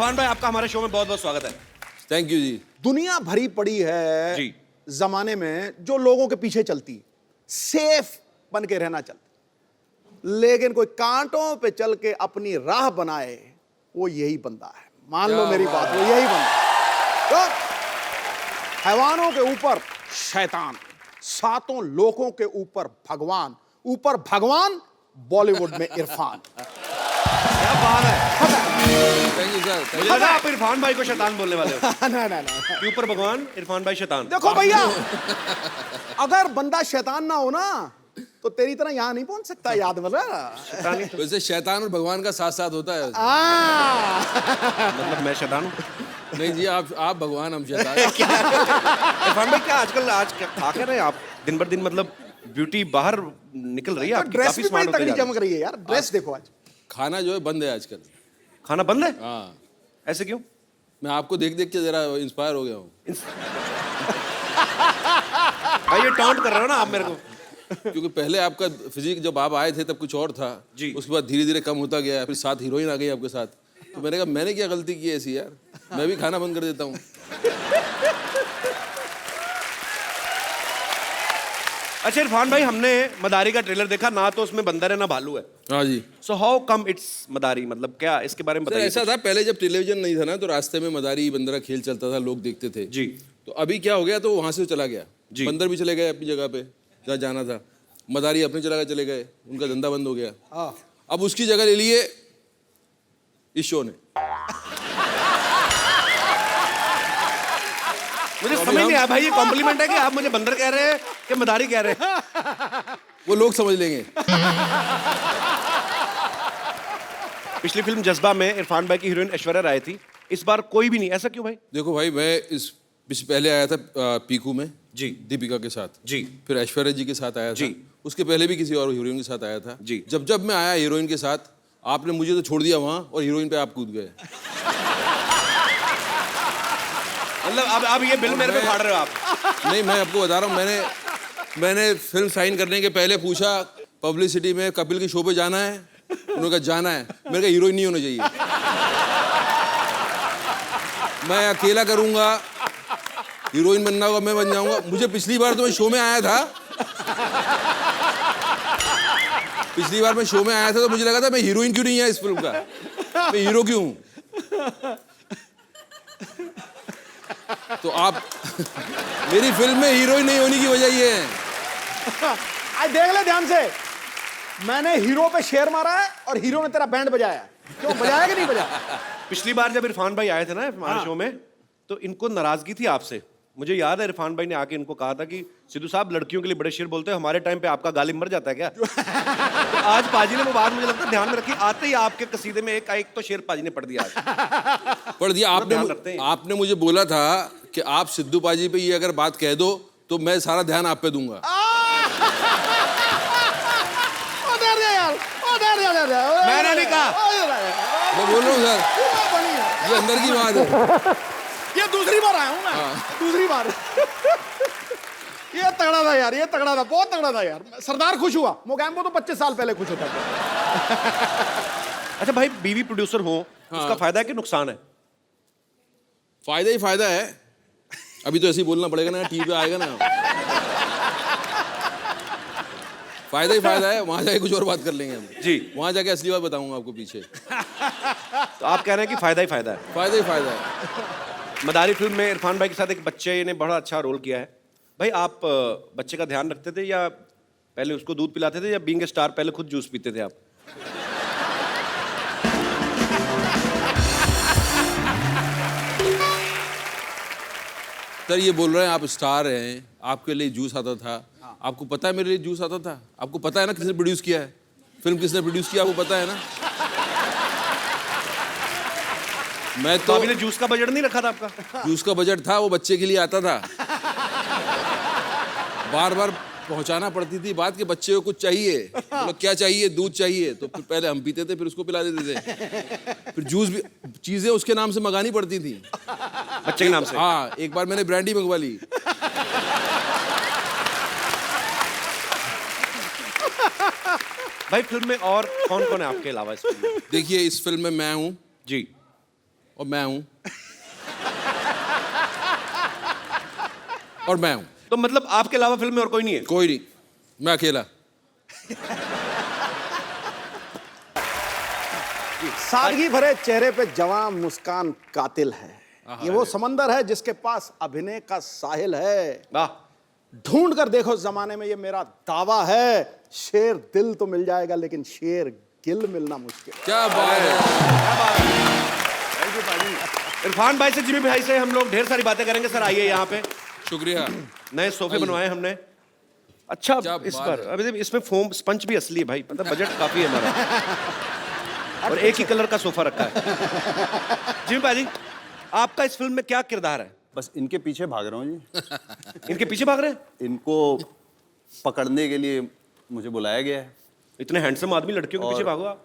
इरफान भाई, आपका हमारे शो में बहुत बहुत स्वागत है। थैंक यू जी। दुनिया भरी पड़ी है जी। जमाने में जो लोगों के पीछे चलती, सेफ बन के रहना चाहती, लेकिन कोई कांटों पे चल के अपनी राह बनाए, वो यही बंदा है। मान लो मेरी बात, वो यही बंदा है। तो हैवानों के ऊपर शैतान, सातों लोगों के ऊपर भगवान, ऊपर भगवान, बॉलीवुड में इरफान। क्या बात है। Thank you sir. मुझे लगा आप इरफान भाई को शैतान बोलने वाले हो। ना कि ऊपर भगवान, इरफान भाई शैतान। देखो भैया, अगर बंदा शैतान ना हो ना, तो तेरी तरह यहां नहीं पहुंच सकता। याद मतलब वैसे शैतान और भगवान का साथ साथ होता है। मतलब मैं शैतान हूँ? नहीं जी, आप भगवान, हम शैतान। इरफान भाई, क्या आजकल क्या खा कर रहे हैं आप? दिन बर दिन मतलब ब्यूटी बाहर निकल रही है आपकी, ड्रेस काफी भी स्मार्ट बड़ी होते तगड़ी जा रहे चमक रही है यार। ड्रेस देखो आज। खाना जो है बंद है आजकल। हैं। खाना बंद है? हाँ, ऐसे क्यों? मैं आपको देख देख के जरा इंस्पायर हो गया हूँ। भाई ये टॉन्ट कर रहे हो ना आप मेरे को। क्योंकि पहले आपका फिजिक जब आप आए थे तब कुछ और था जी। उसके बाद धीरे धीरे कम होता गया, फिर साथ हीरोइन आ गई आपके साथ, तो मैंने कहा मैंने क्या गलती की है ऐसी यार, मैं भी खाना बंद कर देता हूँ। अच्छा इरफान भाई, हमने मदारी का ट्रेलर देखा ना, तो उसमें बंदर है ना भालू है। हाँ जी सो हाउ कम इट्स मदारी, मतलब क्या इसके बारे में सर, बताइए। ऐसा था पहले जब टेलीविजन नहीं था ना, तो रास्ते में मदारी बंदरा खेल चलता था, लोग देखते थे जी। तो अभी क्या हो गया, तो वहां से चला गया जी। बंदर भी चले गए अपनी जगह पे जहाँ जाना था, मदारी अपनी जगह चले गए, उनका धंधा बंद हो गया। अब उसकी जगह ले लिए इस शो ने। मुझे समझ नहीं आया भाई, ये कॉम्प्लीमेंट है कि आप मुझे बंदर कह रहे हैं कि मदारी कह रहे हैं? वो लोग समझ लेंगे। पिछली फिल्म जज्बा में इरफान भाई की हीरोइन ऐश्वर्या राय थी, इस बार कोई भी नहीं, ऐसा क्यों भाई? देखो भाई, मैं इस पहले आया था पीकू में जी। दीपिका के साथ जी। फिर ऐश्वर्या जी के साथ आया था जी। उसके पहले भी किसी और हीरोइन के साथ आया था जी। जब जब मैं आया हीरोइन के साथ, आपने मुझे तो छोड़ दिया वहां और हीरोइन पे आप कूद गए। मतलब अब ये बिल मेरे पे फाड़ रहे हो आप? नहीं, मैं आपको बता रहा हूँ, मैंने फिल्म साइन करने के पहले पूछा पब्लिसिटी में कपिल के शो पे जाना है, उन्होंने कहा जाना है, मेरे का हीरोइन नहीं होना चाहिए, मैं अकेला करूंगा, हीरोइन बनना होगा मैं बन जाऊंगा। मुझे पिछली बार तो मैं शो में आया था, पिछली बार मैं शो में आया था तो मुझे लगा था मैं हीरोइन क्यों नहीं है इस फिल्म का, मैं हीरो क्यों हूं। तो आप मेरी फिल्म में हीरोइन नहीं होने की वजह ये है। आज देख ले ध्यान से, मैंने हीरो पे शेर मारा है और हीरो ने तेरा बैंड बजाया है। क्यों बजाया कि नहीं बजाया? पिछली बार जब इरफान भाई आए थे ना हमारे शो में, तो इनको नाराजगी थी आपसे। मुझे याद है इरफान भाई ने आके इनको कहा था कि सिद्धू साहब लड़कियों के लिए बड़े शेर बोलते हैं, हमारे टाइम पे आपका गालिब मर जाता है क्या? तो आज पाजी ने वो बात मुझे लगता है ध्यान में रखी, आते ही आपके कसीदे में एक तो शेर पाजी ने पढ़ दिया आज। पढ़ दिया ध्यान रखते हैं। आपने मुझे बोला था कि आप सिद्धू पाजी पे ये अगर बात कह दो तो मैं सारा ध्यान आप पे दूंगा। मैंने नहीं कहा। मैं बोल रहा हूँ सर, ये अंदर की बात है। ये दूसरी बार आया हूं मैं, दूसरी बार। ये तगड़ा था यार, ये तगड़ा था, बहुत तगड़ा था यार। सरदार खुश हुआ, मोगैम्बो तो 25 साल पहले खुश होता था। अच्छा भाई, बीवी प्रोड्यूसर हो, उसका फायदा है कि नुकसान है? फायदा ही फायदा है। अभी तो ऐसे ही बोलना पड़ेगा ना, टीवी पे आएगा ना। फायदा ही फायदा है, वहां जाके कुछ और बात कर लेंगे हम जी। वहां जाके असली बात बताऊंगा आपको पीछे। तो आप कह रहे हैं कि फायदा ही फायदा है? फायदा ही फायदा है। मदारी फिल्म में इरफान भाई के साथ एक बच्चे ने बड़ा अच्छा रोल किया है। भाई आप बच्चे का ध्यान रखते थे या पहले उसको दूध पिलाते थे, या बीइंग ए स्टार पहले खुद जूस पीते थे आप? सर ये बोल रहे हैं आप स्टार हैं, आपके लिए जूस आता था। आपको पता है मेरे लिए जूस आता था? आपको पता है ना किसने प्रोड्यूस किया है फिल्म, किसने प्रोड्यूस किया आपको पता है ना? मैं तो अभी ने जूस का बजट नहीं रखा था आपका? जूस का बजट था, वो बच्चे के लिए आता था। बार बार पहुंचाना पड़ती थी बात के बच्चे को कुछ चाहिए, मतलब क्या चाहिए, दूध चाहिए, तो फिर पहले हम पीते थे, फिर उसको पिला देते थे। फिर जूस भी चीजें उसके नाम से मंगानी पड़ती थी, बच्चे के नाम से? हाँ, एक बार मैंने ब्रांडी मंगवा ली। भाई फिल्म में और कौन कौन है आपके अलावा इस फिल्म में? देखिए इस फिल्म में मैं हूँ, जी। और मैं हूं और मैं हूं, तो मतलब आपके अलावा फिल्म में और कोई नहीं है? कोई नहीं, मैं अकेला। सादगी भरे चेहरे पे जवान मुस्कान कातिल है। ये वो समंदर है जिसके पास अभिनय का साहिल है। वाह, ढूंढ कर देखो जमाने में, ये मेरा दावा है। शेर दिल तो मिल जाएगा लेकिन शेर गिल मिलना मुश्किल। क्या बात है। थैंक यू पाजी। इरफान भाई से, जिमी भाई से हम लोग ढेर सारी बातें करेंगे। सर आइए यहाँ पे। शुक्रिया। नए सोफे बनवाए हमने। अच्छा, क्या इस बात पर अभी इसमें फोम स्पंज भी असली है भाई, मतलब बजट काफी है हमारा। और एक ही कलर का सोफा रखा है। जिमी भाई, आपका इस फिल्म में क्या किरदार है? बस इनके पीछे भाग रहा हूँ जी। इनके पीछे भाग रहे हैं? इनको पकड़ने के लिए मुझे बुलाया गया है। इतने हैंडसम आदमी, लड़कियों के पीछे भागो आप।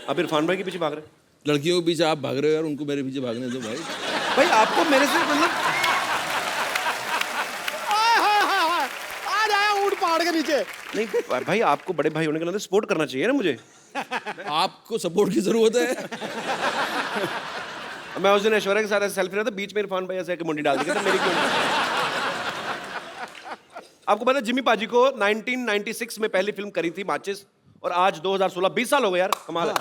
अब इरफान भाई के पीछे भाग रहे हैं। लड़कियों के पीछे आप भाग रहे हो यार, उनको मेरे पीछे भागने दो भाई। भाई आपको मेरे से मतलब आ जाए ऊंट पहाड़ के नीचे। नहीं भाई, आपको बड़े भाई होने के नाते सपोर्ट करना चाहिए ना मुझे। आपको सपोर्ट की जरूरत है। मैं उस दिन ऐश्वर्या के साथ ऐसे सेल्फी रहा था, बीच में इरफान भाई ऐसे मुंडी डाल दी, तो मेरी क्यों नहीं? आपको पता है जिमी पाजी को 1996 में पहली फिल्म करी थी माचिस, और आज 2016, 20 साल हो गए यार, कमाल है।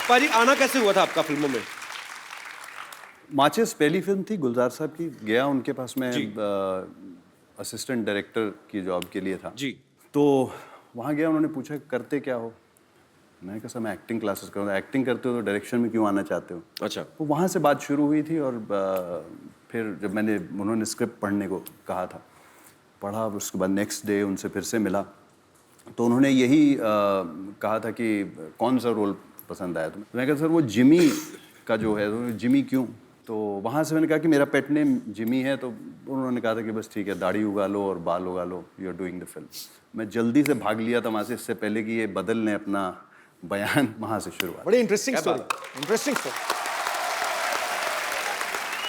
पाजी आना कैसे हुआ था आपका फिल्मों में? माचिस पहली फिल्म थी गुलजार साहब की। गया उनके पास में, असिस्टेंट डायरेक्टर की जॉब के लिए था जी। तो वहाँ गया, उन्होंने पूछा करते क्या हो। मैंने कहा सर मैं एक्टिंग क्लासेस कर रहा हूँ। एक्टिंग करते हो तो डायरेक्शन में क्यों आना चाहते हो? अच्छा। तो वहाँ से बात शुरू हुई थी। और फिर जब उन्होंने स्क्रिप्ट पढ़ने को कहा था, पढ़ा। उसके बाद नेक्स्ट डे उनसे फिर से मिला, तो उन्होंने यही कहा था कि कौन सा रोल पसंद आया तुम्हें। मैंने कहा सर वो जिमी का जो है। तो जिमी क्यों? तो वहाँ से मैंने कहा कि मेरा पेट नेम जिमी है। तो उन्होंने कहा था कि बस ठीक है, दाढ़ी उगा लो और बाल उगा लो, you are doing the film. मैं जल्दी से भाग लिया था वहाँ से, इससे पहले कि ये बदल ने अपना बयान। वहाँ से शुरुआत। बड़ी interesting story, interesting story.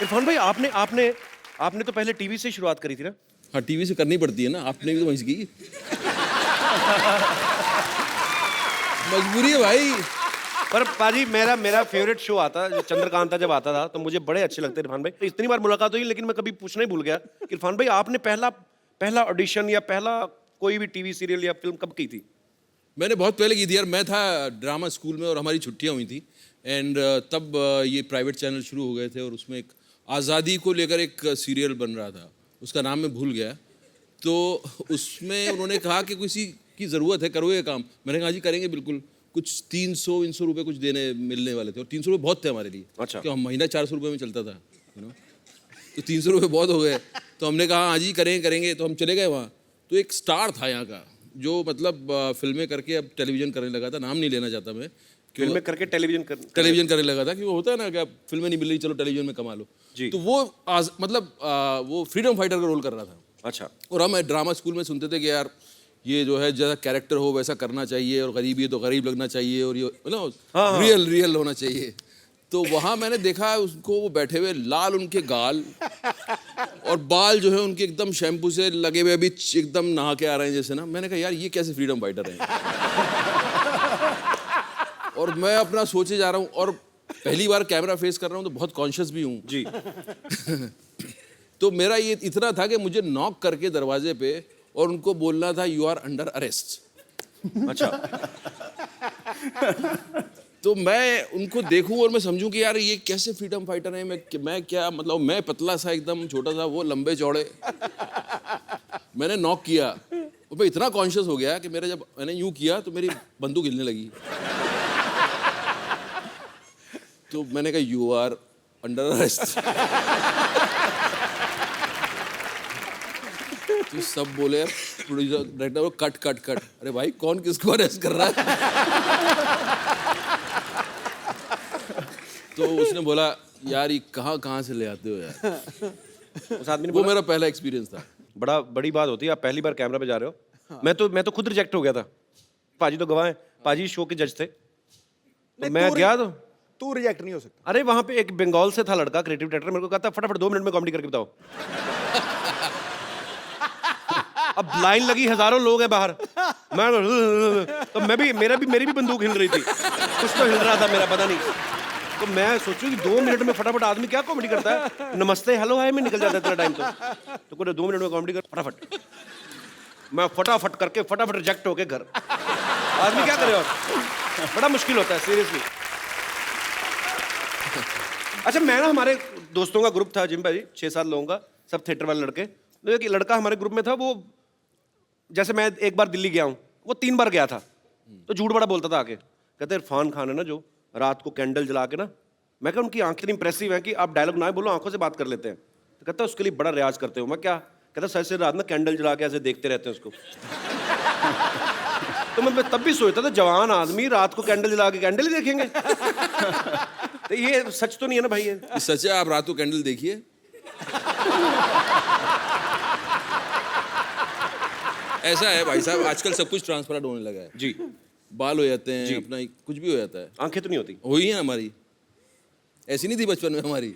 Irfan भाई, आपने तो पहले टीवी से शुरुआत करी थी ना? हाँ, टीवी से करनी पड़ती है ना, आपने भी तो वहीं से की। मजबूरी है भाई। पर पाजी मेरा फेवरेट शो आता, जो चंद्रकांता जब आता था, तो मुझे बड़े अच्छे लगते इरफान भाई। तो इतनी बार मुलाकात हुई, लेकिन मैं कभी पूछना ही भूल गया कि इरफान भाई आपने पहला ऑडिशन या पहला कोई भी टीवी सीरियल या फिल्म कब की थी? मैंने बहुत पहले की थी यार। मैं था ड्रामा स्कूल में और हमारी छुट्टियां हुई थी, एंड तब ये प्राइवेट चैनल शुरू हो गए थे, और उसमें एक आज़ादी को लेकर एक सीरियल बन रहा था, उसका नाम मैं भूल गया। तो उसमें उन्होंने कहा कि किसी की ज़रूरत है, करो ये काम। मैंने कहा जी करेंगे बिल्कुल। कुछ 300 रुपये कुछ देने मिलने वाले थे, और 300 रुपये बहुत थे हमारे लिए। अच्छा। क्यों, हम महीना 400 रुपये में चलता था, तो 300 रुपये बहुत हो गए। तो हमने कहा हाँ जी करेंगे। तो हम चले गए वहाँ। तो एक स्टार था यहाँ का, जो मतलब फिल्में करके अब टेलीविज़न करने लगा था। नाम नहीं लेना चाहता मैं, फिल्में करके टेलीविजन करने लगा था। कि वो होता है ना कि अब फिल्में नहीं मिल रही, चलो टेलीविजन में कमा लो जी। तो वो वो फ्रीडम फाइटर का रोल कर रहा था। अच्छा। और हम ड्रामा स्कूल में सुनते थे कि यार ये जो है जैसा कैरेक्टर हो वैसा करना चाहिए, और गरीब है तो गरीब लगना चाहिए, और ये मतलब रियल होना चाहिए। तो वहाँ मैंने देखा उसको, वो बैठे हुए, लाल उनके गाल, और बाल जो है उनके एकदम शैम्पू से लगे हुए, अभी एकदम नहा के आ रहे हैं जैसे ना। मैंने कहा यार ये कैसे फ्रीडम फाइटर हैं। और मैं अपना सोचे जा रहा हूँ, और पहली बार कैमरा फेस कर रहा हूँ, तो बहुत कॉन्शियस भी हूँ जी। तो मेरा ये इतना था कि मुझे नॉक करके दरवाजे पे और उनको बोलना था यू आर अंडर अरेस्ट। अच्छा। तो मैं उनको देखूं और मैं समझूं कि यार ये कैसे फ्रीडम फाइटर है। मैं क्या मतलब, मैं पतला सा एकदम छोटा सा, वो लंबे चौड़े। मैंने नॉक किया, और मैं इतना कॉन्शियस हो गया कि मेरा जब मैंने यूं किया तो मेरी बंदूक हिलने लगी। तो मैंने कहा यू आर अंडर अरेस्ट। तो सब बोले, प्रोड्यूसर डायरेक्टर, कट। अरे भाई कौन किसको अरेस्ट कर रहा है? तो उसने बोला यार ये कहाँ से ले आते हो यार। उस आदमी ने वो बोला, मेरा पहला एक्सपीरियंस था। बड़ी बात होती है, आप पहली बार कैमरा पे जा रहे हो। मैं तो खुद रिजेक्ट हो गया था। पाजी तो गवाह है, पाजी शो के जज थे। तो मैं गया तो तू रिजेक्ट नहीं हो सकता। अरे वहां पे एक बंगाल से था लड़का, क्रिएटिव डायरेक्टर, मेरे को कहता फटाफट 2 मिनट में कॉमेडी करके बताओ। अब लाइन लगी, हजारों लोग हैं बाहर, मैं तो मेरी भी बंदूक हिल रही थी, कुछ तो हिल रहा था मेरा, पता नहीं। तो मैं सोचूं कि 2 मिनट में फटाफट आदमी क्या कॉमेडी करता है, नमस्ते हेलो हाय में निकल जाता है इतना टाइम। तो पूरे 2 मिनट में कॉमेडी कर फटाफट, मैं फटाफट करके फटाफट रिजेक्ट होके घर। आदमी क्या करे और, बड़ा मुश्किल होता है सीरियसली। अच्छा, मैं ना, हमारे दोस्तों का ग्रुप था जिम भाई, 6-7 लोगों का, सब थिएटर वाले लड़के। तो एक लड़का हमारे ग्रुप में था, वो जैसे मैं एक बार दिल्ली गया हूँ, वो 3 बार गया था, तो झूठ बड़ा बोलता था आके, कहते इरफान खान है ना जो रात को कैंडल जला के ना, मैं कहा उनकी आंखें इतनी इंप्रेसिव है कि आप डायलॉग ना बोलो, आंखों से बात कर लेते हैं। तो कहता है उसके लिए बड़ा रियाज करते हो। मैं क्या? कहता सर से रात ना कैंडल जला के ऐसे देखते रहते हैं उसको। तो मैं तब भी सोचता था, जवान आदमी रात को कैंडल जला के कैंडल ही देखेंगे। तो ये सच तो नहीं है ना भाई? ये सच है, आप रात को कैंडल देखिए। ऐसा है भाई साहब, आजकल सब कुछ ट्रांसपेरेंट होने लगा है जी। बाल हो जाते हैं, अपना कुछ भी हो जाता है, आंखें तो नहीं होती। हुई है हमारी, ऐसी नहीं थी बचपन में हमारी।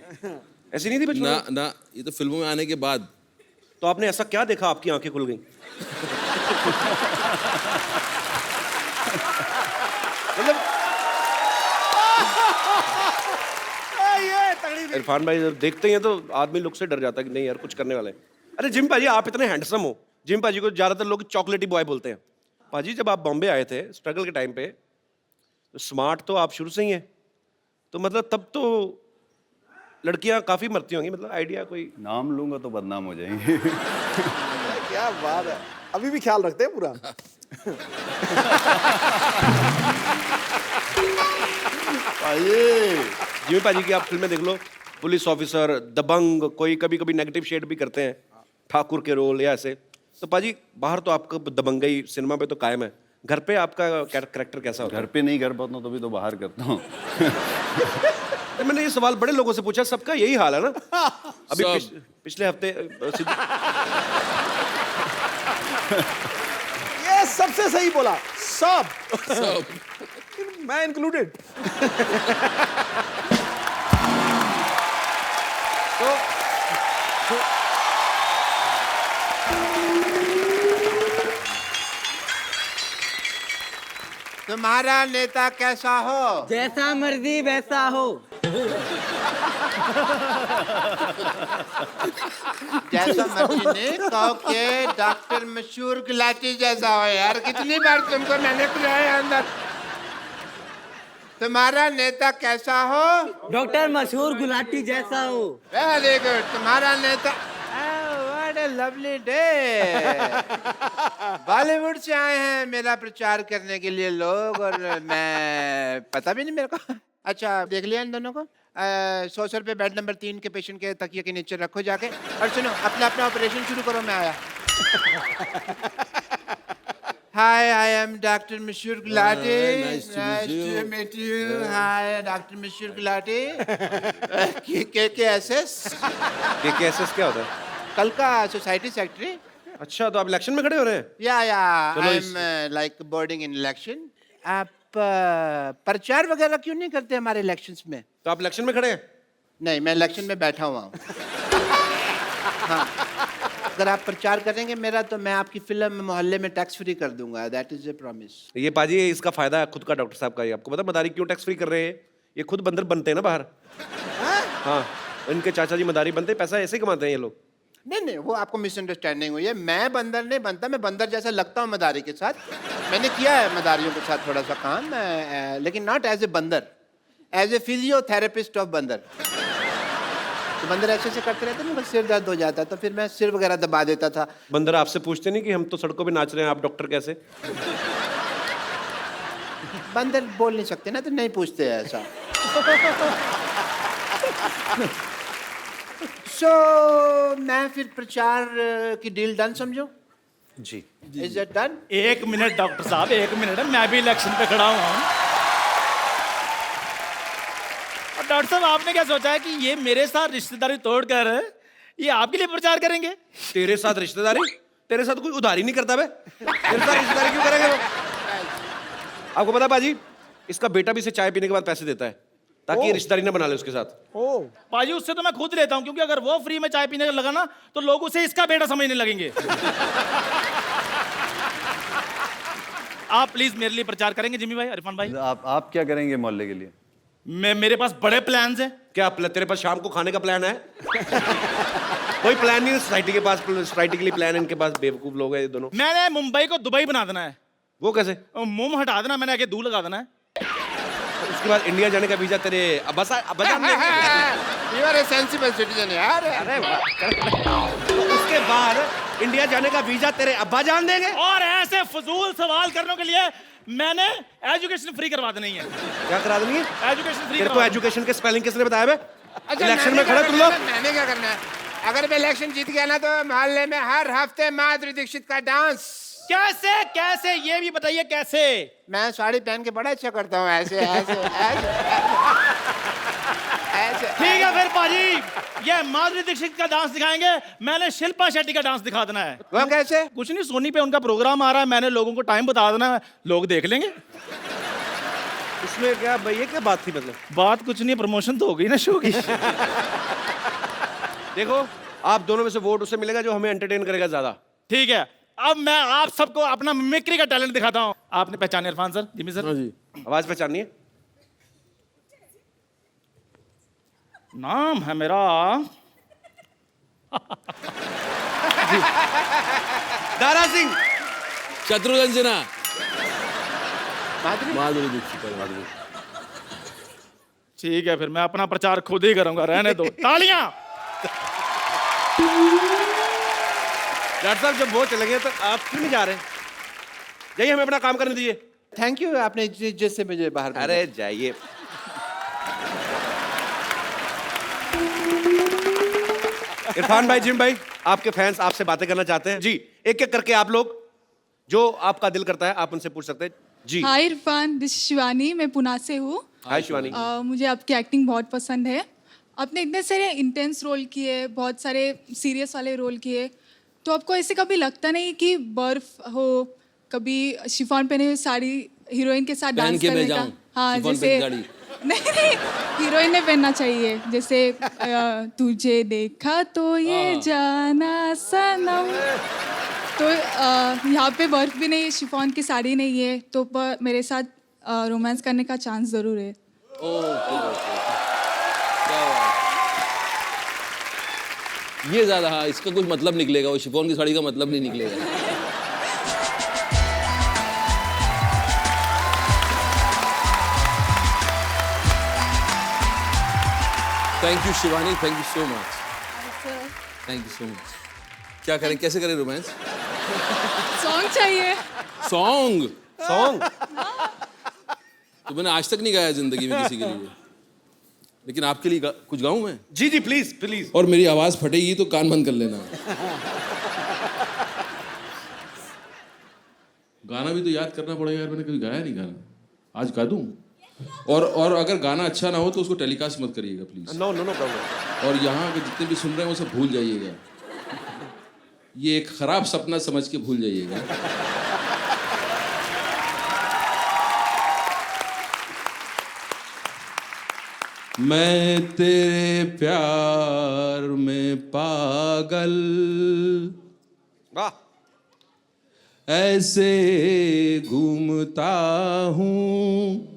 ऐसी नहीं थी बचपन में? ना, ये तो फिल्मों में आने के बाद। तो आपने ऐसा क्या देखा आपकी आंखें खुल गई? मतलब इरफान भाई जब देखते ही हैं तो आदमी लुक से डर जाता है कि नहीं यार कुछ करने वाले हैं। अरे जिम भाजी, आप इतने हैंडसम हो, जिम भाजी को ज्यादातर लोग चॉकलेटी बॉय बोलते हैं। भाजी जब आप बॉम्बे आए थे स्ट्रगल के टाइम पे, तो स्मार्ट तो आप शुरू से ही हैं, तो मतलब तब तो लड़कियां काफी मरती होंगी, मतलब आइडिया कोई? नाम लूंगा तो बदनाम हो जाएंगे। क्या बात है, अभी भी ख्याल रखते हैं पूरा। जिमी भाजी की आप फिल्में देख लो, पुलिस ऑफिसर, दबंग, कोई कभी कभी नेगेटिव शेड भी करते हैं, ठाकुर के रोल या ऐसे। तो पाजी बाहर तो आपका दबंगई सिनेमा पे तो कायम है, घर पे आपका कैरेक्टर कैसा होता है? घर पे नहीं कर पाता हूँ तभी तो बाहर करता हूँ। तो मैंने ये सवाल बड़े लोगों से पूछा, सबका यही हाल है ना। अभी सब। पिछले हफ्ते ये सबसे सही बोला, सब। सब। मैं इंक्लूडेड। तुम्हारा नेता कैसा हो? जैसा मर्जी वैसा हो। जैसा मर्जी ने कहो के डॉक्टर मशहूर गुलाटी जैसा हो। यार कितनी बार तुमको मैंने बुलाया अंदर। तुम्हारा नेता कैसा हो? डॉक्टर मशहूर गुलाटी जैसा हो। Very good. तुम्हारा नेता, what a lovely day. Bollywood से आए हैं मेरा प्रचार करने के लिए लोग, और मैं पता भी नहीं मेरे को। अच्छा देख लिया इन दोनों को? 100 रुपये बेड नंबर 3 के पेशेंट के तकिए के नीचे रखो जाके, और सुनो अपना अपना ऑपरेशन शुरू करो। मैं आया। हाय, आई एम डॉक्टर मशहूर Gulati. nice to meet you. Hi doctor मशहूर गुलाटी। KKSS KKSS क्या होता है? कल का सोसाइटी सेक्रेटरी। अच्छा, तो आप इलेक्शन में खड़े हो रहे हैं? या चलो I am like boarding in election. आप प्रचार वगैरह क्यों नहीं करते हमारे इलेक्शंस में? तो आप इलेक्शन में खड़े हैं? नहीं, मैं इलेक्शन में बैठा हुआ हूँ। हाँ, अगर आप प्रचार करेंगे मेरा तो मैं आपकी फिल्म में मोहल्ले में टैक्स फ्री कर दूंगा। That is a promise. ये पाजी इसका फायदा है खुद का, डॉक्टर साहब का। ये आपको पता मदारी क्यों टैक्स फ्री कर रहे हैं? ये खुद बंदर बनते हैं ना बाहर। हाँ, इनके चाचा जी मदारी बनते, पैसा ऐसे ही कमाते हैं ये लोग। नहीं, वो आपको मिसअंडरस्टैंडिंग हुई है। मैं बंदर नहीं बनता, मैं बंदर जैसा लगता हूँ मदारी के साथ। मैंने किया है मदारियों के साथ थोड़ा सा काम, लेकिन नॉट एज ए बंदर, एज ए फिजियोथेरेपिस्ट ऑफ बंदर। तो बंदर ऐसे से करते रहते ना, बस सिर दर्द हो जाता, तो फिर मैं सिर वगैरह दबा देता था। बंदर आपसे पूछते नहीं कि हम तो सड़कों पे नाच रहे हैं, आप डॉक्टर कैसे? बंदर बोल नहीं सकते ना, तो नहीं पूछते हैं ऐसा। मैं फिर प्रचार की डील डन समझो? जी। Is it done? 1 minute doctor साहब, 1 मिनट, मैं भी इलेक्शन पे खड़ा हुआ हूँ। और डॉक्टर साहब आपने क्या सोचा है कि ये मेरे साथ रिश्तेदारी तोड़कर ये आपके लिए प्रचार करेंगे? तेरे साथ रिश्तेदारी? तेरे साथ कोई उधारी नहीं करता बे? तेरे साथ रिश्तेदारी क्यों करेंगे वो? आपको पता बाजी, इसका बेटा भी इसे चाय पीने के बाद पैसे देता है ताकि ये रिश्तेदारी ना बना ले उसके साथ। पाजी उससे तो मैं खुद लेता हूँ, क्योंकि अगर वो फ्री में चाय पीने लगा ना तो लोग उसे इसका बेटा समझने लगेंगे। आप प्लीज मेरे लिए प्रचार करेंगे जिमी भाई, इरफान भाई? आप क्या करेंगे मोहल्ले के लिए? मेरे पास बड़े प्लान्स हैं। क्या तेरे पास शाम को खाने का प्लान है? कोई प्लान नहीं है सोसाइटी के पास, सोसाइटी के लिए प्लान है इनके पास, बेवकूफ लोग हैं ये दोनों। मैंने मुंबई को दुबई बना देना है। वो कैसे? मुंह हटा देना, मैंने आगे दूर लगा देना है। उसके बाद इंडिया जाने का वीजा तेरे अब्बाजान ने You are a sensible citizen यार। अरे उसके बाद इंडिया जाने का वीजा तेरे अब्बाजान देंगे? और ऐसे फजूल सवाल करने के लिए मैंने एजुकेशन फ्री करवा देनी है। क्या करा देनी है? एजुकेशन फ्री तेरे को एजुकेशन के स्पेलिंग किसने बताया बे? अच्छा, इलेक्शन में मैंने खड़े क्या तुम लोग। करना है? मैंने क्या करना है? अगर मैं इलेक्शन जीत गया ना तो मोहल्ले में हर हफ्ते माधुरी दीक्षित का डांस। कैसे कैसे ये भी बताइए कैसे? मैं साड़ी पहन के बड़ा अच्छा करता हूँ, ऐसे ऐसे ऐसे ऐसे। ठीक है फिर पाजी, ये माधुरी दीक्षित का डांस दिखाएंगे, मैंने शिल्पा शेट्टी का डांस दिखा देना है। वो कैसे? कुछ नहीं, सोनी पे उनका प्रोग्राम आ रहा है, मैंने लोगों को टाइम बता देना है, लोग देख लेंगे। इसमें क्या भाई, ये क्या बात थी? मतलब बात कुछ नहीं, प्रमोशन तो हो गई ना शो की। देखो, आप दोनों में से वोट उसे मिलेगा जो हमें एंटरटेन करेगा ज्यादा। ठीक है, अब मैं आप सबको अपना मिमिक्री का टैलेंट दिखाता हूँ। आपने पहचाने इरफान सर, जिमी सर? हाँ जी। आवाज पहचानिए। नाम है मेरा दारा सिंह। शत्रुघ्न सिन्हा। माधुरी? माधुरी दीक्षित। माधुरी। ठीक है, फिर मैं अपना प्रचार खुद ही करूंगा, रहने दो। तालियां। डॉक्टर साहब, जब वो चले गए तो आप क्यों नहीं जा रहे? जाइए, हमें अपना काम करने दीजिए। थैंक यू, आपने जिससे मुझे बाहर भेजा। अरे जाइए। इरफान भाई, जिम भाई, आपके फैंस आपसे बातें करना चाहते हैं। जी, एक एक करके आप लोग जो आपका दिल करता है आप उनसे पूछ सकते हैं। जी। हाय इरफान, दिस शिवानी, मैं पुणे से हूँ। हाय शिवानी। मुझे आपकी एक्टिंग बहुत पसंद है। आपने इतने सारे इंटेंस रोल किए, बहुत सारे सीरियस वाले रोल किए, तो आपको ऐसे कभी लगता नहीं कि बर्फ हो, कभी शिफॉन पहने हुए साड़ी हीरोइन के साथ पहन डांस के मैं करने का? जाऊं, हाँ, शिफॉन जैसे पहन साड़ी। नहीं, हीरोइन ने पहनना चाहिए, जैसे तुझे देखा तो ये जाना सनम। तो यहाँ पे बर्फ भी नहीं है, शिफॉन की साड़ी नहीं है, तो मेरे साथ रोमांस करने का चांस जरूर है। ये ज्यादा, हाँ, इसका कुछ मतलब निकलेगा, वो शिफॉन की साड़ी का मतलब नहीं निकलेगा। Thank you Shivani, thank you so much, thank you so much. क्या करें, कैसे करें रोमांस? सॉन्ग चाहिए। सॉन्ग? सॉन्ग? तो मैंने आज तक नहीं गाया जिंदगी में किसी के लिए, लेकिन आपके लिए कुछ गाऊं मैं? जी जी, प्लीज प्लीज। और मेरी आवाज फटेगी तो कान बंद कर लेना। गाना भी तो याद करना पड़ेगा यार, मैंने कभी गाया नहीं गाना, आज गा दूं। और अगर गाना अच्छा ना हो तो उसको टेलीकास्ट मत करिएगा please. No no no problem. और यहाँ के जितने भी सुन रहे हैं वो सब भूल जाइएगा, ये एक खराब सपना समझ के भूल जाइएगा। मैं तेरे प्यार में पागल, वाह। ऐसे घूमता हूँ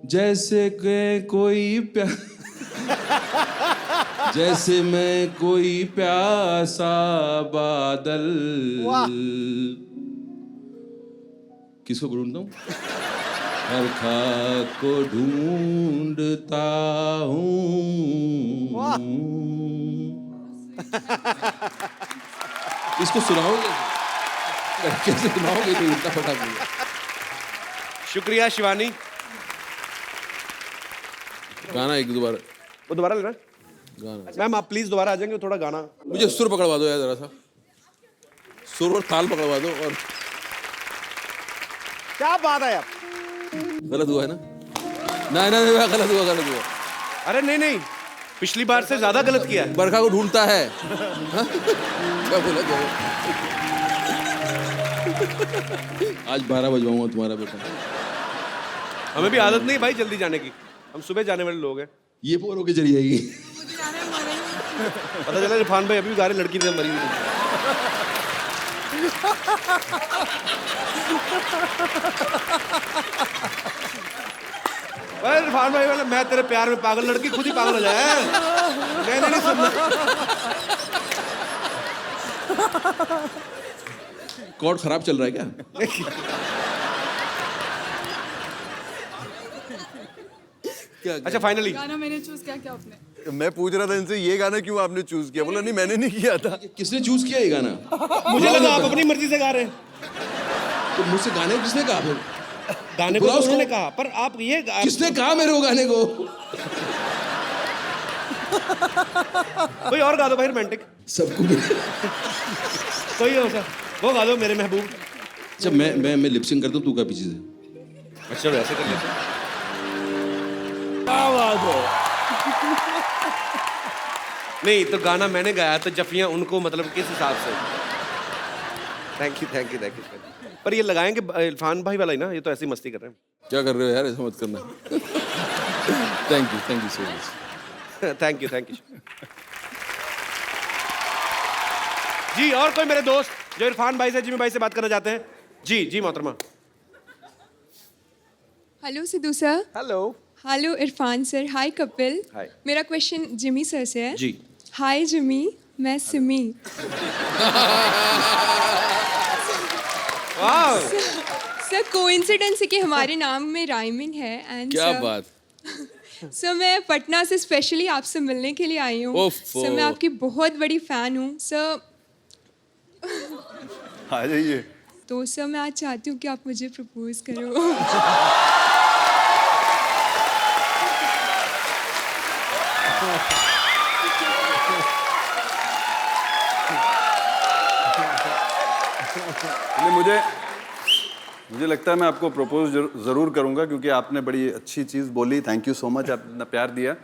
जैसे के कोई जैसे मैं कोई प्यासा बादल। किसको ढूंढता हूँ? हर खाक को ढूंढता हूँ। इसको सुनाओगे? कैसे सुनाओगे? तो इतना फटाफट। शुक्रिया शिवानी। गाना एक दोबारा, वो दोबारा लेना। गाना मैम आप प्लीज दोबारा आ जाएंगे, थोड़ा गाना। मुझे सुर पकड़वा दो यार, जरा सा सुर और ताल पकड़वा दो। और क्या बात है यार, गलत हुआ है ना? नहीं नहीं, गलत हुआ, गलत हुआ। अरे नहीं नहीं, पिछली बार से ज्यादा गलत किया है। बरखा को ढूंढता है। हाँ? क्या बोला क्या? आज 12 बजवाऊंगा तुम्हारा बेटा। हमें भी आदत नहीं भाई जल्दी जाने की, हम सुबह जाने वाले लोग हैं। ये पोर होके चली जाएगी। पता चला इरफान भाई अभी भी गा रहे, लड़की ने मरी नहीं। अरे इरफान भाई वाला मैं तेरे प्यार में पागल, लड़की खुद ही पागल हो जाए। मैंने नहीं सुनना। कॉर्ड खराब चल रहा है क्या? अच्छा फाइनली गाना मैंने चूज किया क्या आपने? मैं पूछ रहा था इनसे ये गाना क्यों आपने चूज किया, बोला नहीं मैंने नहीं किया था। किसने चूज किया ये गाना? मुझे लगा आप अपनी मर्जी से गा रहे हैं। तो मुझसे गाने को किसने कहा फिर? गाने को बुलाओ तो उसको। उन्होंने कहा, पर आप ये किसने कहा मेरे को गाने को? कोई और गा दो भाई रोमांटिक, सबको कोई हो सर वो गा दो मेरे महबूब। अच्छा मैं लिपसिंग करता हूँ, तू का पीछे से। अच्छा वैसे कर लेते हैं। नहीं तो गाना मैंने गाया तो जफियां उनको, मतलब किस हिसाब से? Thank you thank you thank you. पर ये लगाएंगे इरफान भाई वाला ही ना, ये तो ऐसी मस्ती कर रहे हैं। क्या कर रहे हो यार, ऐसा मत करना। Thank you so much. Thank you जी। और कोई मेरे दोस्त जो इरफान भाई से, जिमी भाई से बात करना चाहते हैं? जी जी मोहतरमा। Hello Sidhu sir. Hello. Hello Irfan sir. Hi Kapil. Hi. मेरा क्वेश्चन जिमी सर से है। जी। हाय जिमी, मैं सिमी। वाह सर कोइंसिडेंस है कि हमारे नाम में राइमिंग है एंड क्या बात। सर मैं पटना से स्पेशली आपसे मिलने के लिए आई हूँ। ओफो। सर मैं आपकी बहुत बड़ी फ़ैन हूँ सर। आ जाइए। तो सर मैं आज चाहती हूँ कि आप मुझे प्रपोज करो। मुझे लगता है मैं आपको प्रपोज ज़रूर करूंगा, क्योंकि आपने बड़ी अच्छी चीज़ बोली। थैंक यू सो मच, आपने इतना प्यार दिया।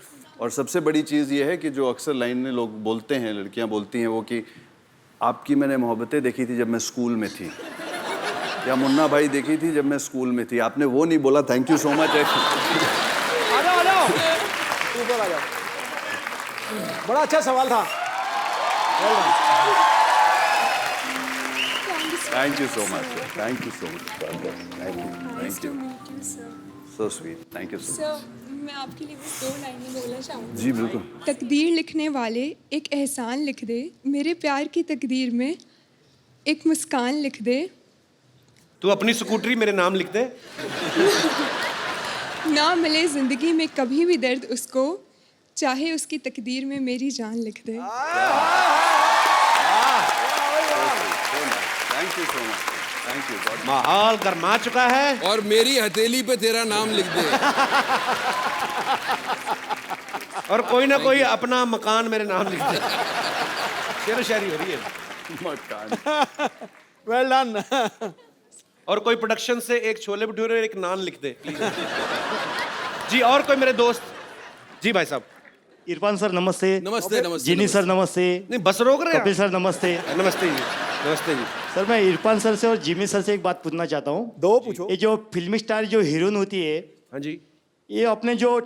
और सबसे बड़ी चीज़ ये है कि जो अक्सर लाइनें लोग बोलते हैं, लड़कियां बोलती हैं, वो कि आपकी मैंने मोहब्बतें देखी थी जब मैं स्कूल में थी, या मुन्ना भाई देखी थी जब मैं स्कूल में थी। आपने वो नहीं बोला। Thank you so much. आ जाओ ऊपर आ जाओ। बड़ा अच्छा सवाल था। Thank you so much. Thank you so much. Thank you so sweet. Thank you so much. Sir मैं आपके लिए बस 2 लाइनें बोलना चाहूँगी। जी बिल्कुल। तकदीर लिखने वाले एक एहसान लिख दे, मेरे प्यार की तकदीर में एक मुस्कान लिख दे। तू अपनी स्कूटरी मेरे नाम लिख दे। ना मिले जिंदगी में कभी भी दर्द उसको, चाहे उसकी तकदीर में मेरी जान लिख दे। Thank you so much. Thank you. माहौल गरमा चुका है। और मेरी हथेली पे तेरा नाम लिख दे। और कोई ना कोई अपना मकान मेरे नाम लिख दे। शेर शायरी हो रही है। Well done. और कोई प्रोडक्शन से एक छोले भटूरे और एक नान लिख दे प्लीज। जी और कोई मेरे दोस्त? जी भाई साहब। इरफान सर नमस्ते। नमस्ते नमस्ते। जिनी सर नमस्ते। नहीं बस रोक रहे कपिल हैं सर नमस्ते। नमस्ते जी। नमस्ते जी। सर मैं इरफान सर से और जिमी सर से एक बात पूछना चाहता हूँ। दो पूछो। ये जो फिल्मी स्टार जो हीरोइन होती है, हाँ जी। ये अपने जो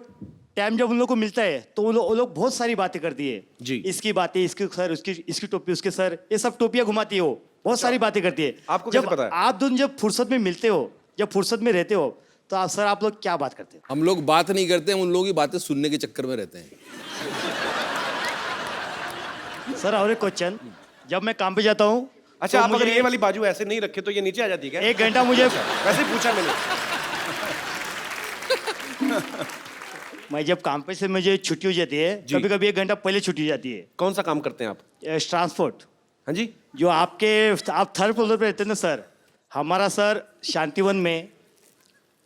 टाइम जब उन लोग को मिलता है तो वो लोग बहुत सारी बातें करती है। जी। इसकी बातें, इसकी सर, इसकी टोपी, उसके सर, ये सब टोपियां घुमाती है। वो बहुत सारी बातें करती है। आपको कैसे जब पता है? आप दोनों जब फुर्सत में मिलते हो, जब फुर्सत में रहते हो, तो आप लोग क्या बात करते हो? हम लोग बात नहीं करते, हम उन लोगों की बातें सुनने के चक्कर में रहते हैं। सर और एक क्वेश्चन, जब मैं काम पे जाता हूँ, अच्छा तो आप अगर मुझे ये वाली बाजू ऐसे नहीं रखे तो ये नीचे आ जाती है क्या? 1 घंटा मुझे वैसे ही पूछा मैंने। मैं जब काम पे से मुझे छुट्टी हो जाती है, कभी कभी 1 घंटा पहले छुट्टी हो जाती है। कौन सा काम करते हैं आप? ट्रांसपोर्ट। हाँ जी। जो आप 3rd फ्लोर पे रहते हैं ना सर, हमारा सर शांतिवन में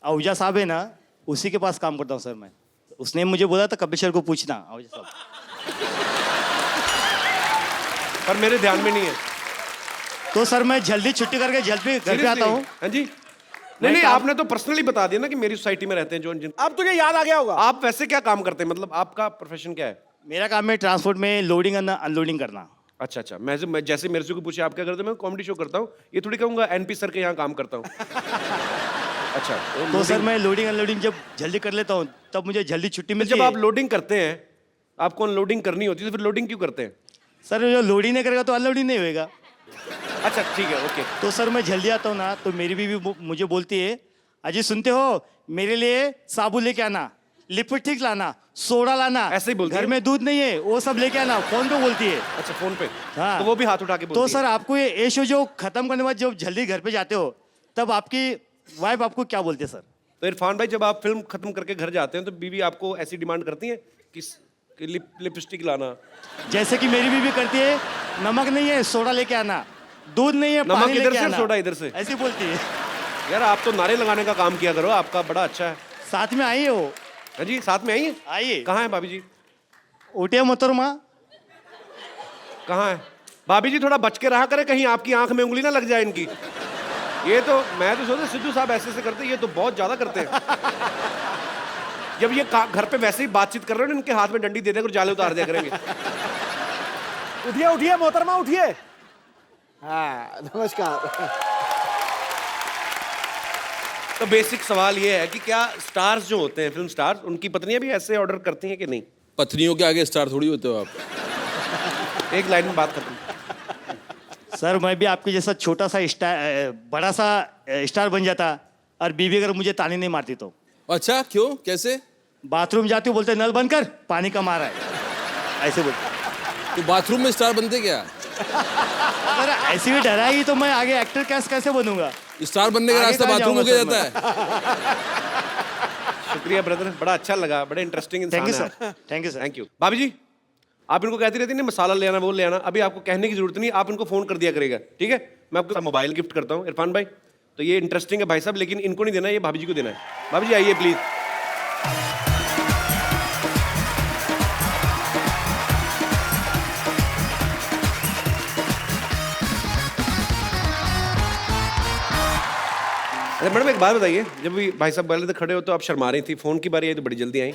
आहूजा साहब है ना, उसी के पास काम करता हूँ सर मैं। उसने मुझे बोला था कपिल सर को पूछना, आहूजा साहब। पर मेरे ध्यान में नहीं है। तो सर मैं जल्दी छुट्टी करके जल्दी घर पे आता हूँ। हाँ जी। नहीं आपने तो पर्सनली बता दिया ना कि मेरी सोसाइटी में रहते हैं जो जिन। अब तुझे याद आ गया होगा। आप वैसे क्या काम करते हैं, मतलब आपका प्रोफेशन क्या है? मेरा काम है ट्रांसपोर्ट में लोडिंग अनलोडिंग करना। अच्छा मैं जैसे मेरे से कोई पूछे आप क्या करते हो, मैं कॉमेडी शो करता हूँ, ये थोड़ी कहूँगा एनपी सर के यहाँ काम करता हूँ। अच्छा तो सर मैं लोडिंग अनलोडिंग जब जल्दी कर लेता हूँ तब मुझे जल्दी छुट्टी मिलती है। जब आप लोडिंग करते हैं, आपको अनलोडिंग करनी होती है, तो फिर लोडिंग क्यों करते हैं? सर जो लोडिंग नहीं करेगा तो अनलोडिंग नहीं होएगा। अच्छा ठीक है, ओके। तो सर मैं जल्दी आता हूँ ना, तो मेरी बीवी मुझे बोलती है, अजी सुनते हो, मेरे लिए साबुन लेके आना, लिपस्टिक लाना, सोडा लाना, ऐसे ही बोलती घर है? में दूध नहीं है वो सब लेके आना, फोन पे बोलती है। अच्छा, फोन पे। हाँ। तो वो भी हाथ उठा के बोलती तो है। सर आपको ये शो जो खत्म करने के बाद जब जल्दी घर पे जाते हो, तब आपकी वाइफ आपको क्या बोलती है सर? तो इरफान भाई, जब आप फिल्म खत्म करके घर जाते हैं तो बीवी आपको ऐसी डिमांड करती है कि लिपस्टिक लाना? जैसे कि मेरी बीवी करती है, नमक नहीं है सोडा लेके आना, दूध नहीं है नमक पानी इधर लेके से, आना, सोडा इधर से। ऐसी बोलती है। यार आप तो नारे लगाने का काम किया करो, आपका बड़ा अच्छा है। साथ में आई है वो, हाँ जी, साथ में आई है? आइए। कहाँ है भाभी जी? उठिए मोहतरमा। कहाँ है भाभी जी? थोड़ा बच के रहा करे, कहीं आपकी आंख में उंगली ना लग जाए इनकी। ये तो मैं तो सोचता सिद्धू साहब ऐसे करते, ये तो बहुत ज्यादा करते हैं। जब ये घर पे वैसे ही बातचीत कर रहे हो, इनके हाथ में डंडी दे देकर जाले उतार दिया करेंगे। उठिए उठिए मोहतरमा उठिए। हाँ नमस्कार। तो बेसिक सवाल ये है कि क्या स्टार्स जो होते हैं, फिल्म स्टार्स, उनकी पत्नियां भी ऐसे ऑर्डर करती हैं कि नहीं? पत्नियों के आगे स्टार थोड़ी होते हो आप। एक लाइन में बात खत्म। सर मैं भी आपके जैसा छोटा सा स्टार, बड़ा सा स्टार बन जाता, और बीवी अगर मुझे ताने नहीं मारती तो। अच्छा, क्यों, कैसे? बाथरूम जाती हूँ, बोलते नल बंद कर, पानी कम आ रहा है, ऐसे बोलते। तो बाथरूम में स्टार बनते क्या? अगर ऐसे भी डराएगी तो मैं आगे एक्टर कैसे बनूंगा? स्टार बनने का आगे रास्ता कहाँ बाथरूम हो जाऊंगा गया सर जाता है। शुक्रिया ब्रदर, बड़ा अच्छा लगा, बड़े इंटरेस्टिंग इंसान थैंक यू हैं सर, आप। Thank you sir. Thank you. भाभी जी, आप इनको कहती रहती नहीं मसाला ले आना, वो ले आना, अभी आपको कहने की जरूरत नहीं, आप इनको फोन कर दिया करेगा, ठीक है? मैं आपको मोबाइल गिफ्ट करता हूँ इरफान भाई। तो ये इंटरेस्टिंग है भाई साहब, लेकिन इनको नहीं देना, ये भाभी जी को देना है। भाभी जी आइए प्लीज। अरे मैडम एक बात बताइए, जब भी भाई साहब पहले तो खड़े हो तो आप शर्मा रही थी, फोन की बारी आई तो बड़ी जल्दी आई।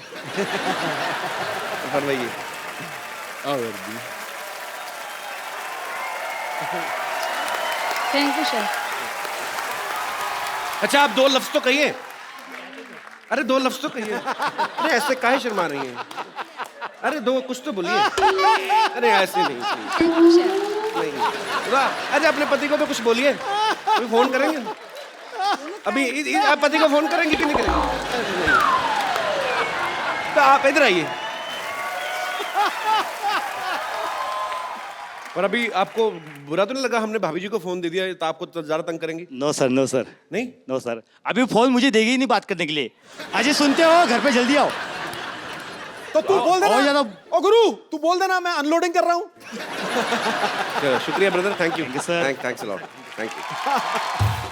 फरमाइए। Thank you sir. अच्छा आप दो लफ्ज तो कहिए। अरे दो लफ्ज तो कहिए। अरे ऐसे काहे शर्मा रही हैं? अरे दो कुछ तो बोलिए। अरे ऐसे नहीं, नहीं। अरे अपने पति को तो कुछ बोलिए, अभी फोन करेंगे अभी। आप पति को फोन करेंगे कि नहीं करेंगे? नहीं। तो आप इधर आइए। और अभी आपको बुरा तो नहीं लगा हमने भाभी जी को फोन दे दिया, तो आपको तो ज्यादा तंग करेंगी? नो सर, नो सर, नहीं, नो सर, अभी फोन मुझे देगी ही नहीं बात करने के लिए। अजय सुनते हो, घर पे जल्दी आओ। तो तू बोल देना। और ज्यादा ओ गुरु, तू बोल देना मैं अनलोडिंग कर रहा हूँ। चलो शुक्रिया brother, thank you Thank you, sir. Thanks a lot, thank you.